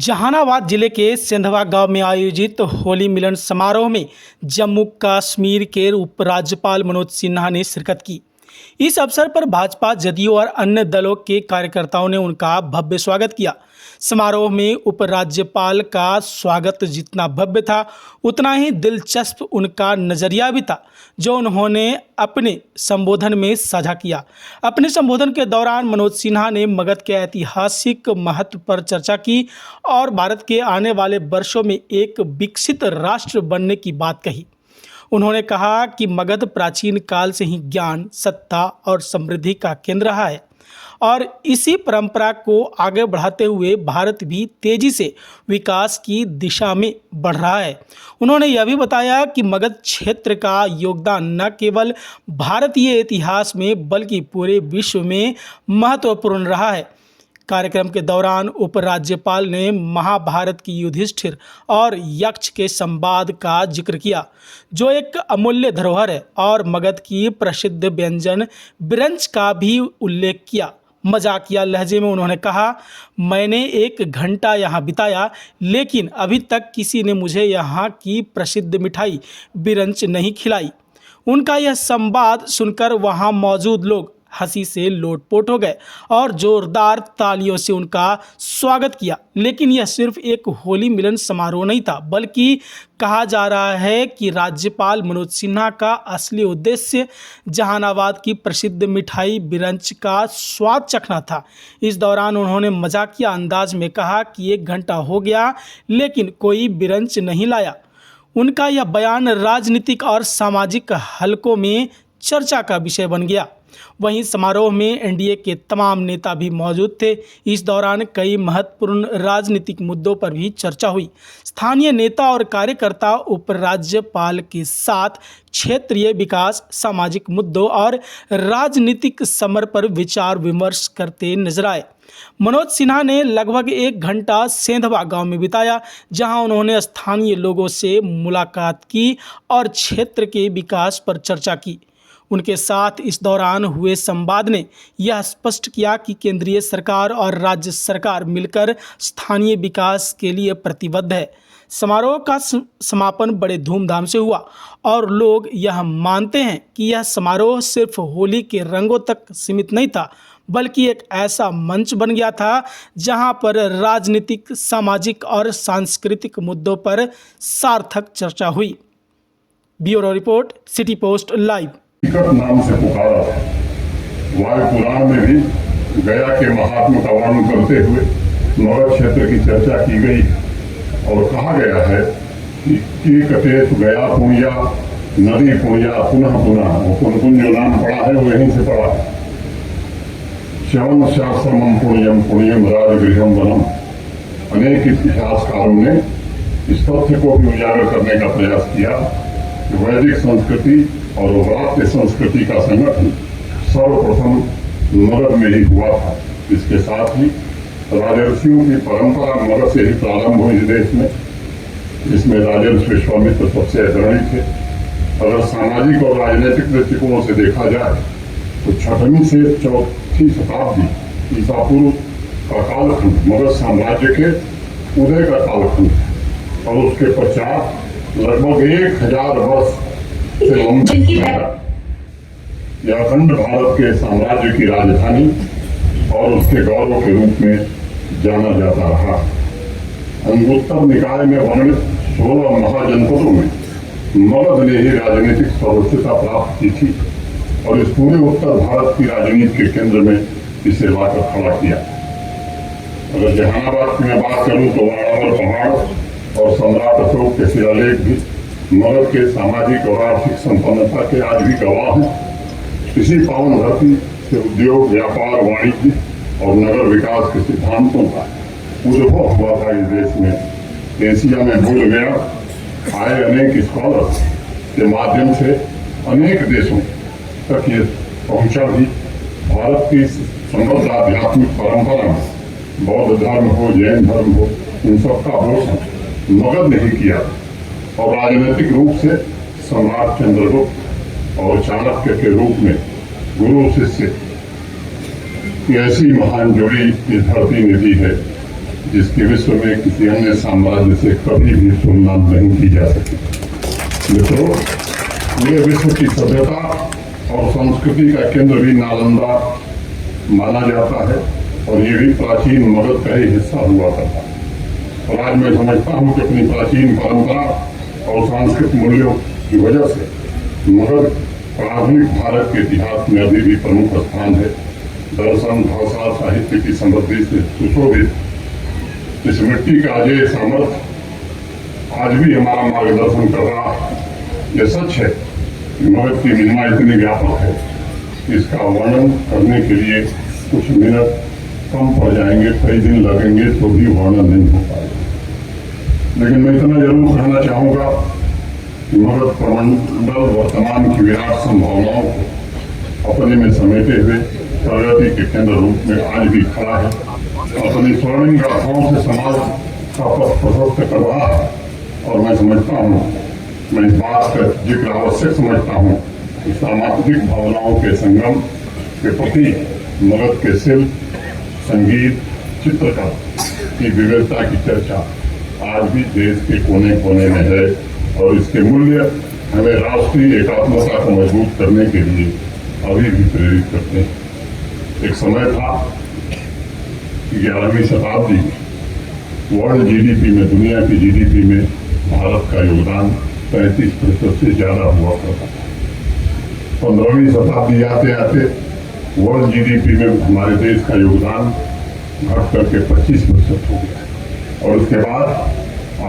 जहानाबाद जिले के सेंधवा गांव में आयोजित होली मिलन समारोह में जम्मू कश्मीर के उपराज्यपाल मनोज सिन्हा ने शिरकत की। इस अवसर पर भाजपा, जदयू और अन्य दलों के कार्यकर्ताओं ने उनका भव्य स्वागत किया। समारोह में उपराज्यपाल का स्वागत जितना भव्य था, उतना ही दिलचस्प उनका नज़रिया भी था, जो उन्होंने अपने संबोधन में साझा किया। अपने संबोधन के दौरान मनोज सिन्हा ने मगध के ऐतिहासिक महत्व पर चर्चा की और भारत के आने वाले वर्षों में एक विकसित राष्ट्र बनने की बात कही। उन्होंने कहा कि मगध प्राचीन काल से ही ज्ञान, सत्ता और समृद्धि का केंद्र रहा है और इसी परंपरा को आगे बढ़ाते हुए भारत भी तेजी से विकास की दिशा में बढ़ रहा है। उन्होंने यह भी बताया कि मगध क्षेत्र का योगदान न केवल भारतीय इतिहास में बल्कि पूरे विश्व में महत्वपूर्ण रहा है। कार्यक्रम के दौरान उपराज्यपाल ने महाभारत की युधिष्ठिर और यक्ष के संवाद का जिक्र किया, जो एक अमूल्य धरोहर है, और मगध की प्रसिद्ध व्यंजन बिरंच का भी उल्लेख किया। मजाकिया लहजे में उन्होंने कहा, मैंने 1 घंटा यहाँ बिताया, लेकिन अभी तक किसी ने मुझे यहाँ की प्रसिद्ध मिठाई बिरंच नहीं खिलाई। उनका यह संवाद सुनकर वहाँ मौजूद लोग हंसी से लोटपोट हो गए और जोरदार तालियों से उनका स्वागत किया। लेकिन यह सिर्फ एक होली मिलन समारोह नहीं था, बल्कि कहा जा रहा है कि राज्यपाल मनोज सिन्हा का असली उद्देश्य जहानाबाद की प्रसिद्ध मिठाई बिरंच का स्वाद चखना था। इस दौरान उन्होंने मजाकिया अंदाज में कहा कि 1 घंटा हो गया, लेकिन कोई बिरंच नहीं लाया। उनका यह बयान राजनीतिक और सामाजिक हलकों में चर्चा का विषय बन गया। वहीं समारोह में एनडीए के तमाम नेता भी मौजूद थे। इस दौरान कई महत्वपूर्ण राजनीतिक मुद्दों पर भी चर्चा हुई। स्थानीय नेता और कार्यकर्ता उपराज्यपाल के साथ क्षेत्रीय विकास, सामाजिक मुद्दों और राजनीतिक समर पर विचार विमर्श करते नजर आए। मनोज सिन्हा ने लगभग 1 घंटा सेंधवा गांव में बिताया, जहां उन्होंने स्थानीय लोगों से मुलाकात की और क्षेत्र के विकास पर चर्चा की। उनके साथ इस दौरान हुए संवाद ने यह स्पष्ट किया कि केंद्रीय सरकार और राज्य सरकार मिलकर स्थानीय विकास के लिए प्रतिबद्ध है। समारोह का समापन बड़े धूमधाम से हुआ और लोग यह मानते हैं कि यह समारोह सिर्फ होली के रंगों तक सीमित नहीं था, बल्कि एक ऐसा मंच बन गया था जहां पर राजनीतिक, सामाजिक और सांस्कृतिक मुद्दों पर सार्थक चर्चा हुई। Bureau report, city post live. नाम से पुकारा था। वायु पुराण में भी गया के महात्मा का वर्णन करते हुए मगध क्षेत्र की चर्चा की गई और कहा गया है कि कटेश गया पुण्या, नदी पुण्या पुनः पुनः। पुण्य जो नाम पड़ा है वो यहीं से पड़ा है। श्रवण शास्त्रम पुण्यम पुण्यम राजगृहम वनम। अनेक इतिहासकारों ने इस तथ्य को भी उजागर करने का प्रयास किया कि वैदिक संस्कृति और भारतीय संस्कृति का संगठन सर्वप्रथम मगध में ही हुआ था। इसके साथ ही राजर्षियों की परंपरा मगध से ही प्रारंभ हुई इस देश में, जिसमें राजर्षि विश्वामित्र सबसे अग्रणी थे। अगर सामाजिक और राजनीतिक दृष्टिकोणों से देखा जाए तो 6वीं से 4वीं शताब्दी ईसा पूर्व का कालखंड मगध साम्राज्य के उदय का कालखंड है और उसके पश्चात लगभग 1000 वर्ष यह अखंड भारत के साम्राज्य की राजधानी और उसके गौरव के रूप में जाना जाता रहा। अंगुत्तर निकाय में वर्णित 16 महाजनपदों में मगध ने ही राजनीतिक सर्वोच्चता प्राप्त की थी और इस पूरे उत्तर भारत की राजनीति के केंद्र में इसे लाकर खड़ा किया। अगर जहानाबाद की मैं बात करूं तो अरावल पहाड़ और सम्राट अशोक के शिलालेख भी मगध के सामाजिक और आर्थिक संपन्नता के आज भी गवाह हैं। इसी पावन धरती से उद्योग, व्यापार, वाणिज्य और नगर विकास के सिद्धांतों का उद्भव हुआ था इस देश में। एशिया में भूल गया आए अनेक स्कॉलर्स के माध्यम से अनेक देशों तक ये पहुंचा भी। भारत की समृद्ध आध्यात्मिक परंपरा में बौद्ध धर्म हो, जैन धर्म हो, इन सबका पोषण मगध ने ही किया और राजनीतिक रूप से सम्राट चंद्रगुप्त और चाणक्य के रूप में गुरु शिष्य की ऐसी महान जोड़ी इस धरती में दी है जिसकी विश्व में किसी अन्य साम्राज्य से कभी भी तुलना नहीं की जा सकी। मित्रों, ये विश्व की सभ्यता और संस्कृति का केंद्र भी नालंदा माना जाता है और ये भी प्राचीन मगध का ही हिस्सा हुआ करता है। और आज मैं समझता हूँ कि अपनी प्राचीन परंपरा और सांस्कृतिक मूल्यों की वजह से मगध आधुनिक भारत के इतिहास में अभी भी प्रमुख स्थान है। दर्शन, भाषा, साहित्य की समृद्धि से सुशोभित इस मिट्टी का अजय सामर्थ्य आज भी हमारा मार्गदर्शन कर रहा है। यह सच है कि मगध की महिमा इतनी व्यापक है कि इसका वर्णन करने के लिए कुछ मिनट कम पड़ जाएंगे, कई दिन लगेंगे तो भी वर्णन नहीं हो पाएगा। लेकिन मैं इतना जरूर कहना चाहूँगा कि मगध प्रमंडल वर्तमान की विराट संभावनाओं को अपने में समेटे हुए प्रगति के केंद्र रूप में आज भी खड़ा है। अपनी स्वर्णिम गाथाओं से समाज का पथ प्रशस्त कर रहा है। और मैं समझता हूँ, मैं इस बात का जिक्र आवश्यक समझता हूँ कि सामाजिक भावनाओं के संगम के प्रति मगध के शिल्प, संगीत, चित्रकला की विविधता की चर्चा आज भी देश के कोने कोने में है और इसके मूल्य हमें राष्ट्रीय एकात्मता को मजबूत करने के लिए अभी भी प्रेरित करते हैं। एक समय था कि 11वीं शताब्दी में वर्ल्ड जीडीपी में, दुनिया की जीडीपी में भारत का योगदान 35% से ज्यादा हुआ करता था। 15वीं शताब्दी आते आते वर्ल्ड जीडीपी में हमारे देश का योगदान घट करके 25% हो गया और उसके बाद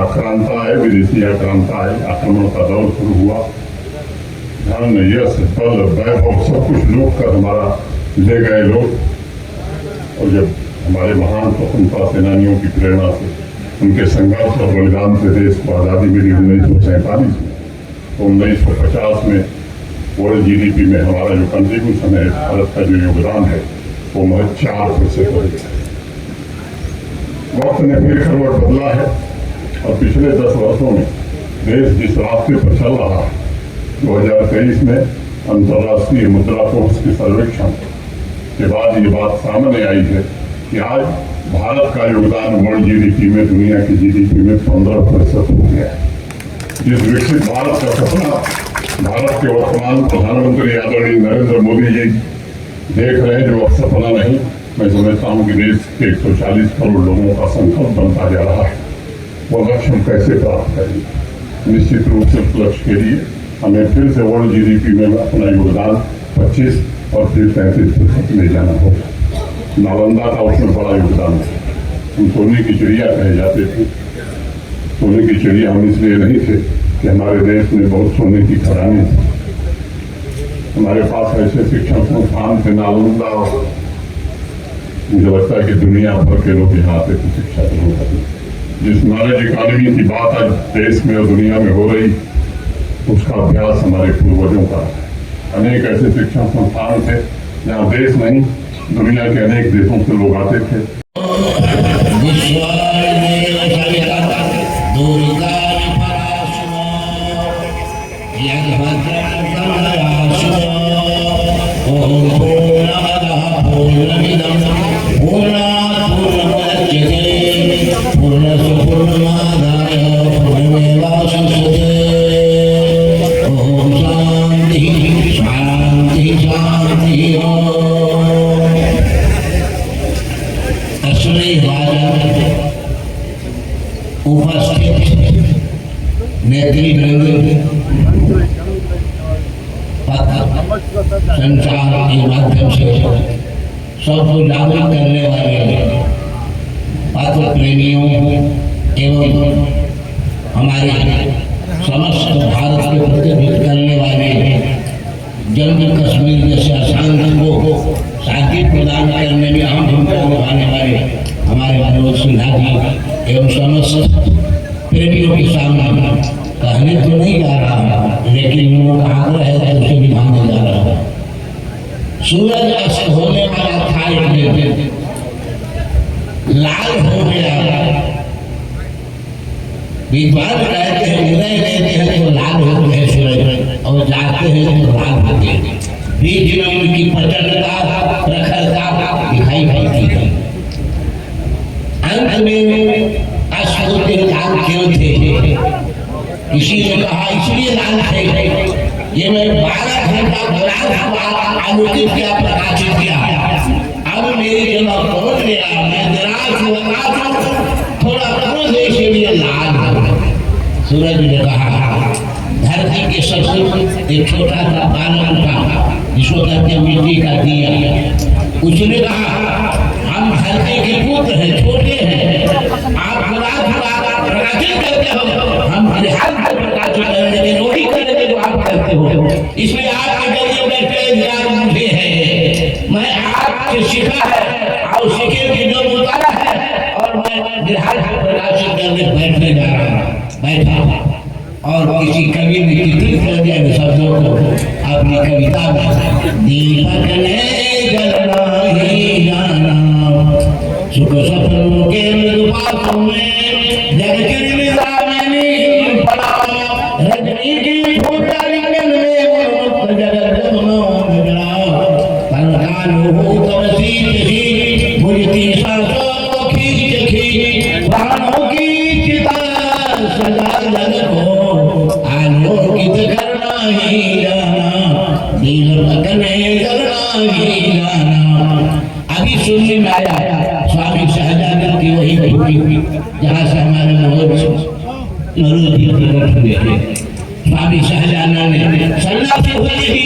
आक्रांता है, विदेशी आक्रांता है, आक्रमण का दौर शुरू हुआ। धन, यश, बल, वैभव सब कुछ लूट कर हमारा ले गए लोग। और जब हमारे महान स्वतंत्रता सेनानियों की प्रेरणा से, उनके संघर्ष और बलिदान से देश को आज़ादी मिली 1947 में, तो 1950 में वर्ल्ड जीडीपी में हमारा जो कंट्रीब्यूशन है, भारत का जो योगदान है, वो महज 4% हो गया। वक्त ने फिर करवट बदला है और पिछले 10 वर्षों में देश जिस रास्ते पर चल रहा है, 2023 में अंतर्राष्ट्रीय मुद्रा कोष के सर्वेक्षण के बाद ये बात सामने आई है कि आज भारत का योगदान वर्ल्ड जीडीपी में, दुनिया की जीडीपी में 15% हो गया है। जिस विकसित भारत का सपना भारत के वर्तमान प्रधानमंत्री आदरणीय नरेंद्र मोदी जी देख रहे हैं, जो अब सपना नहीं, मैं समझता हूँ कि देश के 140 करोड़ लोगों का संकल्प बनता जा रहा है। वो लक्ष्य हम कैसे प्राप्त करेंगे? निश्चित रूप से उस लक्ष्य के लिए हमें फिर से वर्ल्ड जीडीपी में अपना योगदान 25 और फिर 35% ले जाना होगा। नालंदा का उसमें बड़ा योगदान है। हम सोने की चिड़िया कहे जाते थे। सोने की चिड़िया हम इसलिए नहीं थे कि हमारे देश में बहुत सोने की खदानें थी। हमारे पास ऐसे शिक्षण संस्थान थे नालंदा, और मुझे लगता है कि दुनिया भर के लोग यहाँ आते थे शिक्षा ग्रहण करने। जिस नॉलेज इकॉनमी की बात आज देश में और दुनिया में हो रही, उसका अभ्यास हमारे पूर्वजों का है। अनेक ऐसे शिक्षण संस्थान थे जहाँ देश नहीं, दुनिया के अनेक देशों से लोग आते थे। संचार के माध्यम से सबको जागरूक करने वाले पत्र प्रेमियों एवं हमारे समस्त भारत के प्रतिनिधित्व करने वाले जम्मू कश्मीर जैसे आसान रंगों को शांति प्रदान करने में अहम भूमिका निभाने वाले हमारे मनोज सिन्हा जी एवं समस्त प्रेमियों के सामने कहने तो नहीं जा रहा, लेकिन उनका आग्रह है तो उसे निभाने जा रहा है। सूरज अस्त होने वाला था, एक दिन लाल हो गया। विद्वान कहते हैं, उदय लेते हैं तो लाल होते हैं सूरज, और जाते हैं तो लाल होते हैं। बीच में उनकी प्रचंडता, प्रखरता दिखाई पड़ती है। अंत में सूरज ने कहा धरती के सबसे एक छोटा सा बालक था जिसको कहते हैं मिट्टी का दिया। उसने कहा हम धरती के पुत्र हैं, छोटे हैं, आप प्रकाशित करते हो, हम हर प्रकाशित करें, लेकिन वही करेंगे जो आप करते हो। इसलिए आपके जरिए में तेज मुझे है, मैं आपसे सीखा है और सीखे की जो उतारा है, और मैं बिहार को प्रकाशित करने बैठने जा रहा हूँ। बैठा और किसी कवि ने कितनी कर दिया शब्दों को अपनी कविता में, दीपक ने जलना ही जाना सुख सपनों के मृदुपासों में जग चिरमिरामिनी पड़ा, रजनी की फूटारिकन में मुक्त जगत जगमों जला, परकानो तब शीत बुझती सांसों को खींच खींच प्राणों की चिता सजा जग को आलोकित करना ही जाना, दीपक ने जलना ही जाना। अभी सुनने में आया स्वामी सहजानंद की वही भूमि जहाँ से हमारे मनोज जी प्रकट हुए थे। स्वामी सहजानंद ने सन्यासी होते ही